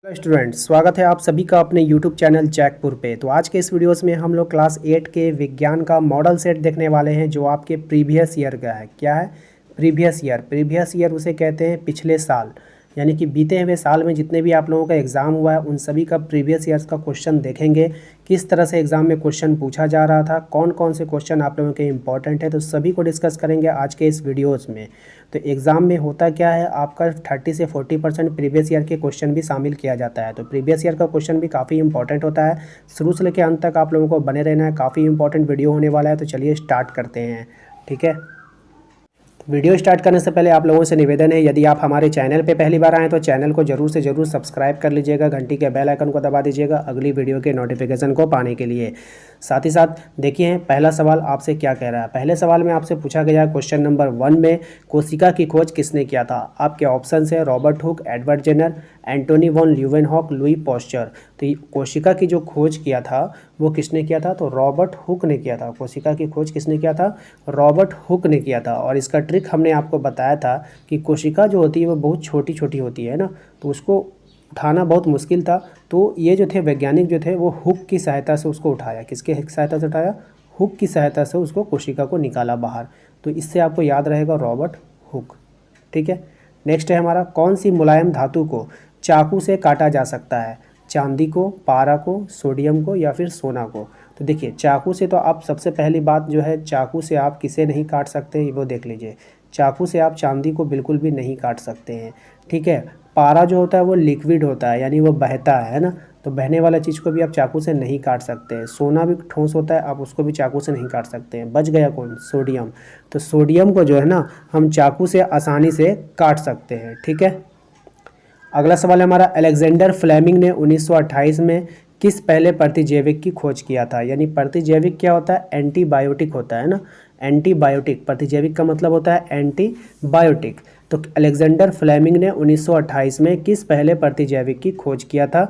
Hello students, स्वागत है आप सभी का अपने यूट्यूब चैनल जैकपुर पे। तो आज के इस वीडियोस में हम लोग क्लास 8 के विज्ञान का मॉडल सेट देखने वाले हैं जो आपके प्रीवियस ईयर का है। क्या है? प्रीवियस ईयर उसे कहते हैं पिछले साल, यानी कि बीते हुए साल में जितने भी आप लोगों का एग्ज़ाम हुआ है उन सभी का प्रीवियस ईयर्स का क्वेश्चन देखेंगे। किस तरह से एग्ज़ाम में क्वेश्चन पूछा जा रहा था, कौन कौन से क्वेश्चन आप लोगों के इंपॉर्टेंट है, तो सभी को डिस्कस करेंगे आज के इस वीडियोज़ में। तो एग्ज़ाम में होता क्या है, आपका 30 से 40% प्रीवियस ईयर के क्वेश्चन भी शामिल किया जाता है। तो प्रीवियस ईयर का क्वेश्चन भी काफ़ी इंपॉर्टेंट होता है। शुरू से लेकर अंत तक आप लोगों को बने रहना है, काफ़ी इंपॉर्टेंट वीडियो होने वाला है। तो चलिए स्टार्ट करते हैं, ठीक है। वीडियो स्टार्ट करने से पहले आप लोगों से निवेदन है, यदि आप हमारे चैनल पे पहली बार आएँ तो चैनल को जरूर से जरूर सब्सक्राइब कर लीजिएगा, घंटी के बेल आइकन को दबा दीजिएगा अगली वीडियो के नोटिफिकेशन को पाने के लिए। साथ ही साथ देखिए पहला सवाल आपसे क्या कह रहा है। पहले सवाल में आपसे पूछा गया है क्वेश्चन नंबर 1 में, कोशिका की खोज किसने किया था। आपके ऑप्शन है Robert Hooke, Edward Jenner, Antonie van Leeuwenhoek, Louis Pasteur. तो ये कोशिका की जो खोज किया था वो किसने किया था, तो रॉबर्ट हुक ने किया था। कोशिका की खोज किसने किया था, रॉबर्ट हुक ने किया था। और इसका ट्रिक हमने आपको बताया था कि कोशिका जो होती है वो बहुत छोटी छोटी होती है ना, तो उसको उठाना बहुत मुश्किल था। तो ये जो थे वैज्ञानिक जो थे वो हुक की सहायता से उसको उठाया। किसके सहायता से उठाया, हुक की सहायता से उसको कोशिका को निकाला बाहर। तो इससे आपको याद रहेगा रॉबर्ट हुक, ठीक है। नेक्स्ट है हमारा, कौन सी मुलायम धातु को चाकू से काटा जा सकता है। चांदी को, पारा को, सोडियम को या फिर सोना को। तो देखिए चाकू से तो आप सबसे पहली बात जो है, चाकू से आप किसे नहीं काट सकते वो देख लीजिए। चाकू से आप चांदी को बिल्कुल भी नहीं काट सकते हैं, ठीक है। पारा जो होता है वो लिक्विड होता है, यानी वो बहता है ना, तो बहने वाला चीज़ को भी आप चाकू से नहीं काट सकते हैं। सोना भी ठोस होता है, आप उसको भी चाकू से नहीं काट सकते हैं। बच गया कौन, सोडियम। तो सोडियम को जो है ना हम चाकू से आसानी से काट सकते हैं, ठीक है। अगला सवाल है हमारा, अलेक्जेंडर फ्लेमिंग ने 1928 में किस पहले प्रतिजैविक की खोज किया था। यानी प्रतिजैविक क्या होता है, एंटीबायोटिक होता है ना। एंटीबायोटिक, प्रतिजैविक का मतलब होता है एंटीबायोटिक। तो अलेक्जेंडर फ्लेमिंग ने 1928 में किस पहले प्रतिजैविक की खोज किया था।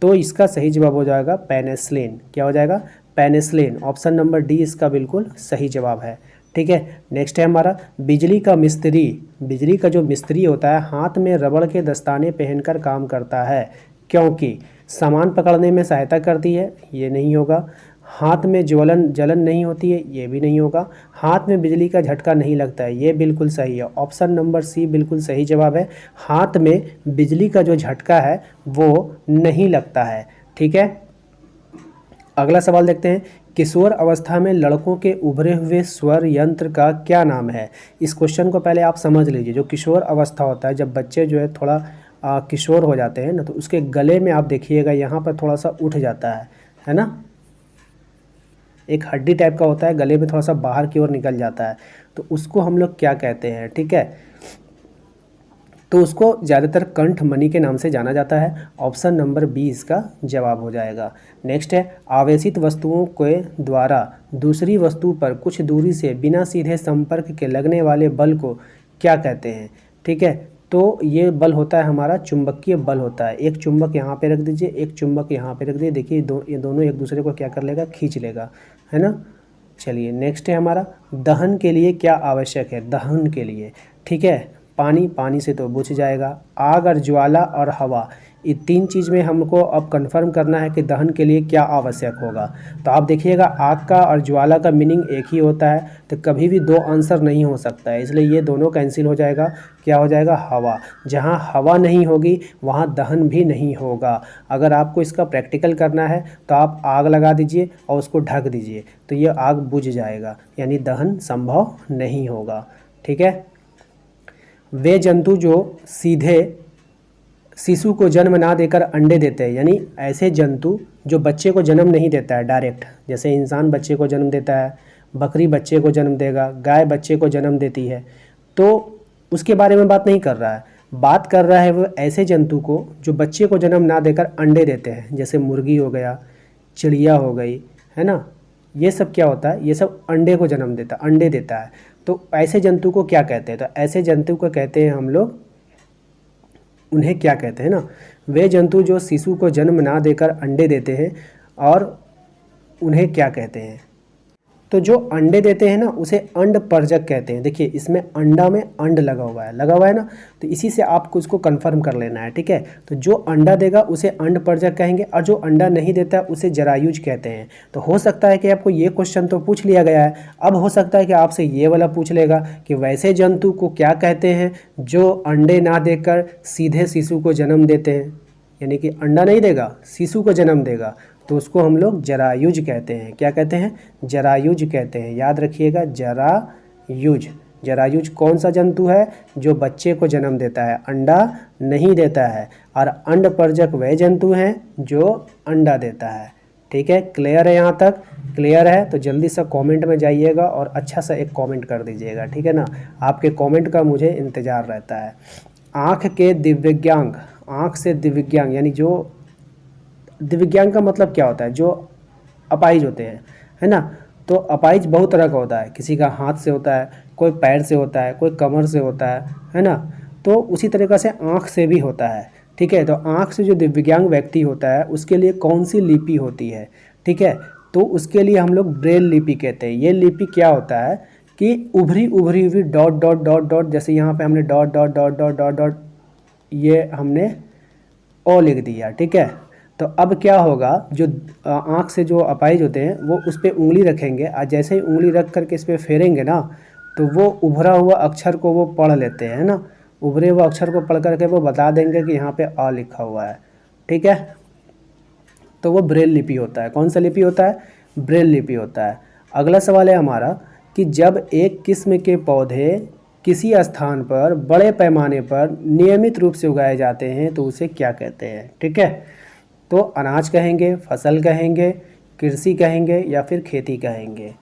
तो इसका सही जवाब हो जाएगा पेनिसिलिन। क्या हो जाएगा, पेनिसिलिन। ऑप्शन नंबर डी इसका बिल्कुल सही जवाब है, ठीक है। नेक्स्ट है हमारा, बिजली का मिस्त्री, बिजली का जो मिस्त्री होता है हाथ में रबड़ के दस्ताने पहनकर काम करता है क्योंकि सामान पकड़ने में सहायता करती है, ये नहीं होगा। हाथ में जलन नहीं होती है, ये भी नहीं होगा। हाथ में बिजली का झटका नहीं लगता है, ये बिल्कुल सही है। ऑप्शन नंबर सी बिल्कुल सही जवाब है। हाथ में बिजली का जो झटका है वो नहीं लगता है, ठीक है। अगला सवाल देखते हैं, किशोर अवस्था में लड़कों के उभरे हुए स्वर यंत्र का क्या नाम है। इस क्वेश्चन को पहले आप समझ लीजिए। जो किशोर अवस्था होता है, जब बच्चे जो है थोड़ा किशोर हो जाते हैं ना, तो उसके गले में आप देखिएगा यहाँ पर थोड़ा सा उठ जाता है ना, एक हड्डी टाइप का होता है, गले में थोड़ा सा बाहर की ओर निकल जाता है, तो उसको हम लोग क्या कहते हैं, ठीक है। तो उसको ज़्यादातर कंठ मणि के नाम से जाना जाता है। ऑप्शन नंबर बी इसका जवाब हो जाएगा। नेक्स्ट है, आवेशित वस्तुओं के द्वारा दूसरी वस्तु पर कुछ दूरी से बिना सीधे संपर्क के लगने वाले बल को क्या कहते हैं, ठीक है। तो ये बल होता है हमारा चुंबकीय बल होता है। एक चुंबक यहाँ पे रख दीजिए, एक चुंबक यहाँ पे रख दीजिए, देखिए ये दोनों एक दूसरे को क्या कर लेगा, खींच लेगा, है ना। चलिए नेक्स्ट है हमारा, दहन के लिए क्या आवश्यक है। दहन के लिए, ठीक है, पानी, पानी से तो बुझ जाएगा। आग और ज्वाला और हवा, ये तीन चीज़ में हमको अब कंफर्म करना है कि दहन के लिए क्या आवश्यक होगा। तो आप देखिएगा आग का और ज्वाला का मीनिंग एक ही होता है, तो कभी भी दो आंसर नहीं हो सकता है, इसलिए ये दोनों कैंसिल हो जाएगा। क्या हो जाएगा, हवा। जहाँ हवा नहीं होगी वहाँ दहन भी नहीं होगा। अगर आपको इसका प्रैक्टिकल करना है तो आप आग लगा दीजिए और उसको ढक दीजिए, तो ये आग बुझ जाएगा, यानी दहन संभव नहीं होगा, ठीक है। वे जंतु जो सीधे शिशु को जन्म ना देकर अंडे देते हैं, यानी ऐसे जंतु जो बच्चे को जन्म नहीं देता है डायरेक्ट, जैसे इंसान बच्चे को जन्म देता है, बकरी बच्चे को जन्म देगा, गाय बच्चे को जन्म देती है, तो उसके बारे में बात नहीं कर रहा है। बात कर रहा है वो ऐसे जंतु को जो बच्चे को जन्म ना देकर अंडे देते हैं, जैसे मुर्गी हो गया, चिड़िया हो गई, है ना। ये सब क्या होता है, ये सब अंडे को जन्म देता, अंडे देता है। तो ऐसे जंतु को क्या कहते हैं, तो ऐसे जंतु को कहते हैं हम लोग, उन्हें क्या कहते हैं ना, वे जंतु जो शिशु को जन्म ना देकर अंडे देते हैं, और उन्हें क्या कहते हैं, तो जो अंडे देते हैं ना उसे अंडपरजक कहते हैं। देखिए इसमें अंडा में अंड लगा हुआ है ना, तो इसी से आपको उसको कंफर्म कर लेना है, ठीक है। तो जो अंडा देगा उसे अंडपरजक कहेंगे और जो अंडा नहीं देता उसे जरायुज कहते हैं। तो हो सकता है कि आपको ये क्वेश्चन तो पूछ लिया गया है, अब हो सकता है कि आपसे ये वाला पूछ लेगा कि वैसे जंतु को क्या कहते हैं जो अंडे ना देकर सीधे शिशु को जन्म देते हैं, यानी कि अंडा नहीं देगा शिशु को जन्म देगा, तो उसको हम लोग जरायुज कहते हैं। क्या कहते हैं? जरायुज कहते हैं। याद रखिएगा, जरायुज। जरायुज कौन सा जंतु है? जो बच्चे को जन्म देता है, अंडा नहीं देता है। और अंडपरजक वह जंतु हैं जो अंडा देता है। ठीक है, क्लियर है? यहाँ तक क्लियर है? तो जल्दी से कमेंट में जाइएगा और अच्छा सा एक कमेंट कर दीजिएगा, ठीक है ना। आपके कमेंट का मुझे इंतज़ार रहता है। आँख के दिव्यांग, आँख से दिव्यांग यानी जो दिव्यांग का मतलब क्या होता है? जो अपाहिज होते हैं, है ना। तो अपाहिज बहुत तरह का होता है, किसी का हाथ से होता है, कोई पैर से होता है, कोई कमर से होता है ना। तो उसी तरीक़ा से आँख से भी होता है, ठीक है। तो आँख से जो दिव्यांग व्यक्ति होता है उसके लिए कौन सी लिपि होती है? ठीक है, तो उसके लिए हम लोग ब्रेल लिपि कहते हैं। ये लिपि क्या होता है कि उभरी हुई डॉट डॉट डॉट डॉट, जैसे यहाँ पे हमने dot dot dot dot dot dot ये हमने ओ लिख दिया, ठीक है। तो अब क्या होगा, जो आँख से जो अपाहिज होते हैं वो उस पर उंगली रखेंगे और जैसे ही उंगली रख करके इस पर फेरेंगे ना, तो वो उभरा हुआ अक्षर को वो पढ़ लेते हैं ना। उभरे हुए अक्षर को पढ़ करके वो बता देंगे कि यहाँ पे अ लिखा हुआ है, ठीक है। तो वो ब्रेल लिपि होता है। कौन सा लिपि होता है? ब्रेल लिपि होता है। अगला सवाल है हमारा कि जब एक किस्म के पौधे किसी स्थान पर बड़े पैमाने पर नियमित रूप से उगाए जाते हैं तो उसे क्या कहते हैं? ठीक है, तो अनाज कहेंगे, फसल कहेंगे, कृषि कहेंगे या फिर खेती कहेंगे।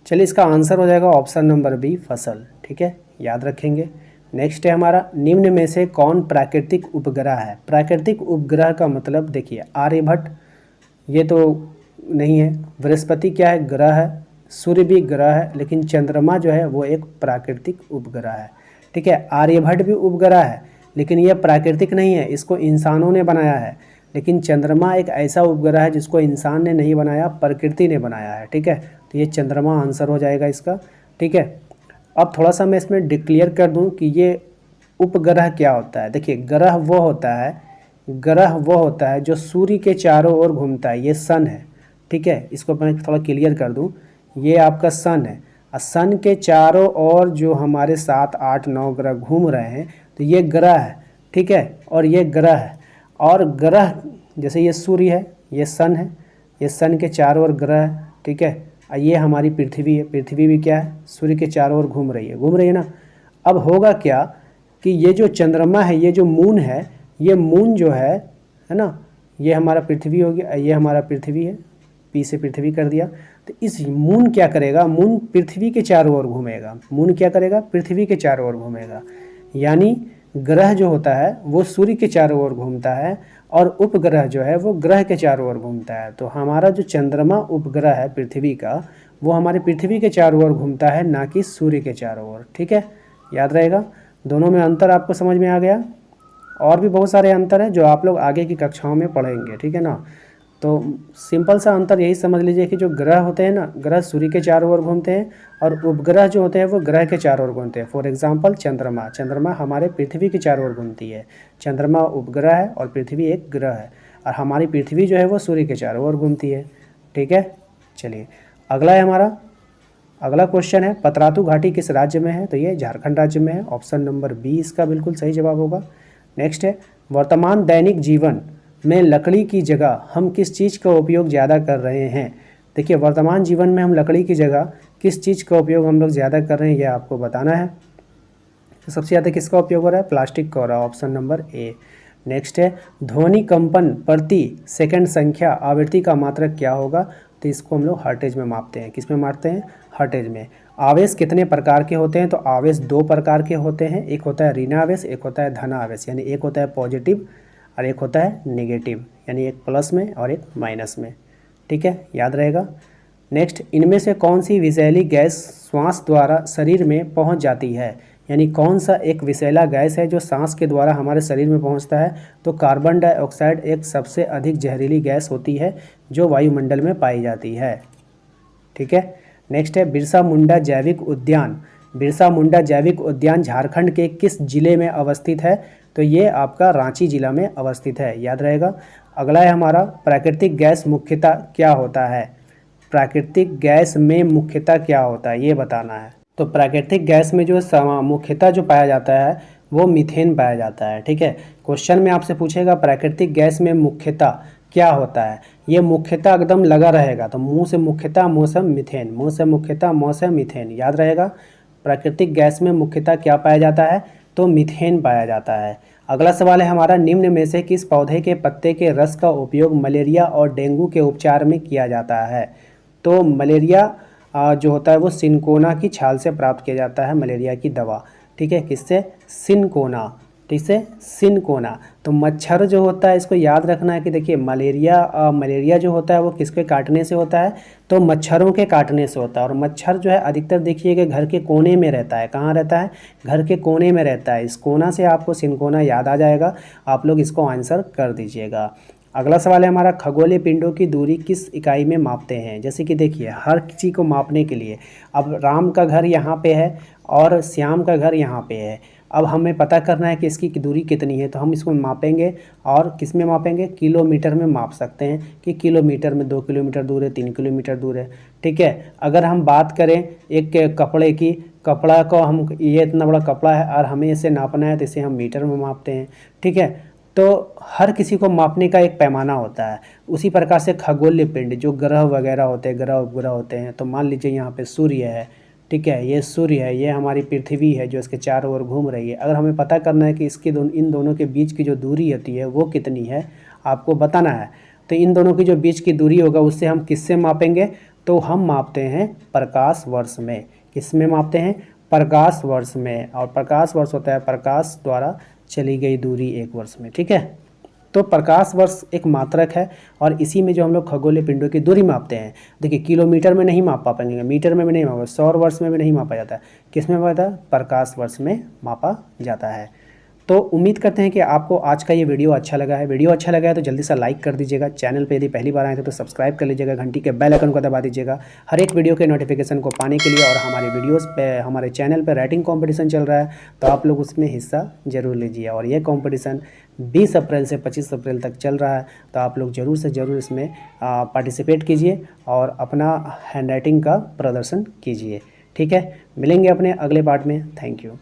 चलिए इसका आंसर हो जाएगा ऑप्शन नंबर बी, फसल, ठीक है, याद रखेंगे। नेक्स्ट है हमारा, निम्न में से कौन प्राकृतिक उपग्रह है? प्राकृतिक उपग्रह का मतलब देखिए, आर्यभट्ट ये तो नहीं है, बृहस्पति क्या है? ग्रह है, सूर्य भी ग्रह है, लेकिन चंद्रमा जो है वो एक प्राकृतिक उपग्रह है, ठीक है। आर्यभट्ट भी उपग्रह है लेकिन यह प्राकृतिक नहीं है, इसको इंसानों ने बनाया है। लेकिन चंद्रमा एक ऐसा उपग्रह है जिसको इंसान ने नहीं बनाया, प्रकृति ने बनाया है, ठीक है। तो ये चंद्रमा आंसर हो जाएगा इसका, ठीक है। अब थोड़ा सा मैं इसमें डिक्लेयर कर दूं कि ये उपग्रह क्या होता है। देखिए, ग्रह वो होता है जो सूर्य के चारों ओर घूमता है, ये सन है, ठीक है। इसको मैं थोड़ा क्लियर कर दूं, ये आपका सन है और सन के चारों ओर जो हमारे 7, 8, 9 ग्रह घूम रहे हैं तो ये ग्रह है, ठीक है। और ये ग्रह है, और ग्रह जैसे ये सूर्य है, ये सन है, ये सन के चारों ओर ग्रह है, ठीक है। और ये हमारी पृथ्वी है, पृथ्वी भी क्या है? सूर्य के चारों ओर घूम रही है ना। अब होगा क्या कि ये जो चंद्रमा है, ये जो मून है, ये मून जो है ना, ये हमारा पृथ्वी हो गया, ये हमारा पृथ्वी है, पी से पृथ्वी कर दिया। तो इस मून क्या करेगा? मून पृथ्वी के चारों ओर घूमेगा। मून क्या करेगा? पृथ्वी के चारों ओर घूमेगा। यानी ग्रह जो होता है वो सूर्य के चारों ओर घूमता है और उपग्रह जो है वो ग्रह के चारों ओर घूमता है। तो हमारा जो चंद्रमा उपग्रह है पृथ्वी का, वो हमारे पृथ्वी के चारों ओर घूमता है, ना कि सूर्य के चारों ओर, ठीक है। याद रहेगा, दोनों में अंतर आपको समझ में आ गया। और भी बहुत सारे अंतर हैं जो आप लोग आगे की कक्षाओं में पढ़ेंगे, ठीक है ना। तो सिंपल सा अंतर यही समझ लीजिए कि जो ग्रह होते हैं ना, ग्रह सूर्य के चारों ओर घूमते हैं और उपग्रह जो होते हैं वो ग्रह के चारों ओर घूमते हैं। फॉर एग्जांपल चंद्रमा हमारे पृथ्वी के चारों ओर घूमती है। चंद्रमा उपग्रह है और पृथ्वी एक ग्रह है, और हमारी पृथ्वी जो है वो सूर्य के चारों ओर घूमती है, ठीक है। चलिए अगला है हमारा, अगला क्वेश्चन है, पतरातू घाटी किस राज्य में है? तो ये झारखंड राज्य में है। ऑप्शन नंबर बी इसका बिल्कुल सही जवाब होगा। नेक्स्ट है, वर्तमान दैनिक जीवन में लकड़ी की जगह हम किस चीज़ का उपयोग ज़्यादा कर रहे हैं? देखिए, वर्तमान जीवन में हम लकड़ी की जगह किस चीज़ का उपयोग हम लोग ज़्यादा कर रहे हैं, यह आपको बताना है। तो सबसे ज़्यादा किसका उपयोग हो रहा है? प्लास्टिक का हो रहा है, ऑप्शन नंबर ए। नेक्स्ट है, ध्वनि कंपन प्रति सेकंड संख्या आवृत्ति का मात्रक क्या होगा? तो इसको हम लोग हर्टेज में मापते हैं। किस में मापते हैं? हर्टेज में। आवेश कितने प्रकार के होते हैं? तो आवेश 2 प्रकार के होते हैं, एक होता है ऋण आवेश, एक होता है धन आवेश। यानी एक होता है पॉजिटिव और एक होता है नेगेटिव, यानी एक प्लस में और एक माइनस में, ठीक है, याद रहेगा। नेक्स्ट, इनमें से कौन सी विषैली गैस श्वास द्वारा शरीर में पहुंच जाती है? यानी कौन सा एक विषैला गैस है जो सांस के द्वारा हमारे शरीर में पहुंचता है? तो कार्बन डाइऑक्साइड एक सबसे अधिक जहरीली गैस होती है जो वायुमंडल में पाई जाती है। ठीक है। नेक्स्ट है बिरसा मुंडा जैविक उद्यान। बिरसा मुंडा जैविक उद्यान झारखंड के किस जिले में अवस्थित है? तो ये आपका रांची जिला में अवस्थित है, याद रहेगा। अगला है हमारा प्राकृतिक गैस मुख्यतः क्या होता है? प्राकृतिक गैस में मुख्यतः क्या होता है ये बताना है। तो प्राकृतिक गैस में जो मुख्यतः जो पाया जाता है वो मीथेन पाया जाता है, ठीक है। क्वेश्चन में आपसे पूछेगा प्राकृतिक गैस में मुख्यतः क्या होता है, ये मुख्यतः एकदम लगा रहेगा। तो मुंह से मुख्यतः मौसम मीथेन, मुंह से मुख्यतः मौसम मीथेन, याद रहेगा। प्राकृतिक गैस में मुख्यतः क्या पाया जाता है? तो मीथेन पाया जाता है। अगला सवाल है हमारा, निम्न में से किस पौधे के पत्ते के रस का उपयोग मलेरिया और डेंगू के उपचार में किया जाता है? तो मलेरिया जो होता है वो सिनकोना की छाल से प्राप्त किया जाता है, मलेरिया की दवा, ठीक है। किससे? सिनकोना, ठीक से सिनकोना। तो मच्छर जो होता है इसको याद रखना है कि देखिए मलेरिया जो होता है वो किसके काटने से होता है? तो मच्छरों के काटने से होता है। और मच्छर जो है अधिकतर देखिए कि घर के कोने में रहता है। कहाँ रहता है? घर के कोने में रहता है। इस कोना से आपको सिनकोना याद आ जाएगा, आप लोग इसको आंसर कर दीजिएगा। अगला सवाल है हमारा, खगोलीय पिंडों की दूरी किस इकाई में मापते हैं? जैसे कि देखिए हर किसी को मापने के लिए, अब राम का घर यहाँ पे है और श्याम का घर यहाँ पे है। अब हमें पता करना है कि इसकी दूरी कितनी है, तो हम इसको मापेंगे और किस में मापेंगे? किलोमीटर में माप सकते हैं कि किलोमीटर में 2 किलोमीटर दूर है, 3 किलोमीटर दूर है, ठीक है। अगर हम बात करें एक कपड़े की, कपड़ा को हम ये इतना बड़ा कपड़ा है और हमें इसे नापना है तो इसे हम मीटर में मापते हैं, ठीक है। तो हर किसी को मापने का एक पैमाना होता है। उसी प्रकार से खगोलीय पिंड जो ग्रह वगैरह होते हैं, ग्रह उपग्रह होते हैं, तो मान लीजिए यहाँ पे सूर्य है, ठीक है, ये सूर्य है, ये हमारी पृथ्वी है जो इसके चारों ओर घूम रही है। अगर हमें पता करना है कि इन दोनों के बीच की जो दूरी होती है वो कितनी है, आपको बताना है। तो इन दोनों की जो बीच की दूरी होगा उससे हम किससे मापेंगे? तो हम मापते हैं प्रकाश वर्ष में। किस में मापते हैं? प्रकाश वर्ष में। और प्रकाश वर्ष होता है प्रकाश द्वारा चली गई दूरी 1 वर्ष में, ठीक है। तो प्रकाश वर्ष एक मात्रक है और इसी में जो हम लोग खगोलीय पिंडों की दूरी मापते हैं, देखिए किलोमीटर में नहीं माप पाएंगे, मीटर में भी नहीं मापा, सौर वर्ष में भी नहीं मापा जाता है। किस में मापा जाता है? प्रकाश वर्ष में मापा जाता है। तो उम्मीद करते हैं कि आपको आज का ये वीडियो अच्छा लगा है। वीडियो अच्छा लगा है तो जल्दी से लाइक कर दीजिएगा। चैनल पे यदि पहली बार आए थे तो सब्सक्राइब कर लीजिएगा, घंटी के बेल आइकन को दबा दीजिएगा हर एक वीडियो के नोटिफिकेशन को पाने के लिए। और हमारे वीडियोस पे, हमारे चैनल पे राइटिंग कंपटीशन चल रहा है तो आप लोग उसमें हिस्सा ज़रूर लीजिए। और ये कंपटीशन 20 अप्रैल से 25 अप्रैल तक चल रहा है, तो आप लोग ज़रूर से ज़रूर इसमें पार्टिसिपेट कीजिए और अपना हैंड राइटिंग का प्रदर्शन कीजिए, ठीक है। मिलेंगे अपने अगले पार्ट में। Thank you.